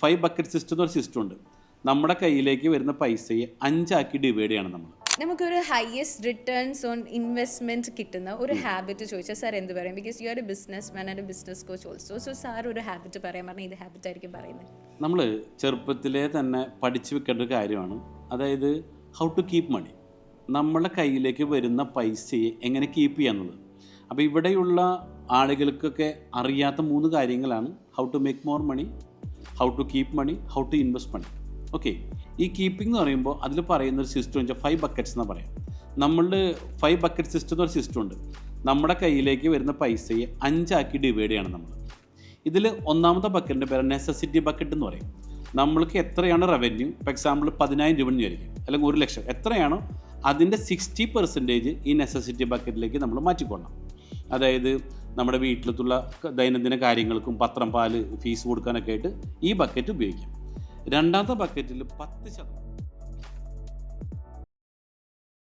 5 bucket system എന്നൊരു system ഉണ്ട്. നമ്മുടെ കയ്യിലേക്ക് വരുന്ന പൈസയെ 5 ആക്കി ഡിവൈഡ് ചെയ്യണം നമ്മൾ. നമുക്കൊരു ഹയസ്റ്റ് റിട്ടേൺസ് ഓൺ ഇൻവെസ്റ്റ്മെന്റ് കിട്ടുന്ന ഒരു ഹാബിറ്റ് ചോദിച്ചാൽ സാർ എന്ത് പറയും? Because you are A business man and A business coach also. So sir ഒരു ഹാബിറ്റ് പറയാൻ പറഞ്ഞാൽ ഇത് ഹാബിറ്റ് ആയിരിക്കും പറയുന്നത്. നമ്മൾ ചെറുപ്പത്തിലേ തന്നെ പഠിച്ചു വെക്കേണ്ട ഒരു കാര്യമാണ്. അതായത് ഹൗ ടു കീപ്പ് മണി. നമ്മളെ കയ്യിലേക്ക് വരുന്ന പൈസയെ എങ്ങനെ കീപ്പ് ചെയ്യാന്നുള്ളത്. അപ്പോൾ ഇവിടെയുള്ള ആളുകൾക്കൊക്കെ അറിയാത്ത 3 കാര്യങ്ങളാണ്: how to make more money, how to keep money, how to invest money. Okay, ഈ കീപ്പിംഗ് എന്ന് പറയുമ്പോൾ അതിൽ പറയുന്നൊരു സിസ്റ്റം വെച്ചാൽ 5 ബക്കറ്റ്സ് എന്ന് പറയാം. നമ്മളുടെ 5 ബക്കറ്റ് സിസ്റ്റം എന്നൊരു സിസ്റ്റം ഉണ്ട്. നമ്മുടെ കയ്യിലേക്ക് വരുന്ന പൈസയെ 5 ആക്കി ഡിവൈഡ് ചെയ്യണം നമ്മൾ. ഇതിൽ ഒന്നാമത്തെ ബക്കറ്റിൻ്റെ പേര് നെസസിറ്റി ബക്കറ്റ് എന്ന് പറയും. നമ്മൾക്ക് എത്രയാണ് റവന്യൂ, ഫോർ എക്സാമ്പിൾ 10,000 രൂപ വിചാരിക്കും, അല്ലെങ്കിൽ 1 ലക്ഷം എത്രയാണോ അതിൻ്റെ 60% ഈ നെസസിറ്റി ബക്കറ്റിലേക്ക് നമ്മൾ മാറ്റിക്കൊള്ളണം. അതായത് നമ്മുടെ വീട്ടിലത്തുള്ള ദൈനംദിന കാര്യങ്ങൾക്കും പത്രം, പാല്, ഫീസ് കൊടുക്കാനൊക്കെ ആയിട്ട് ഈ ബക്കറ്റ് ഉപയോഗിക്കാം. രണ്ടാമത്തെ ബക്കറ്റിൽ 10%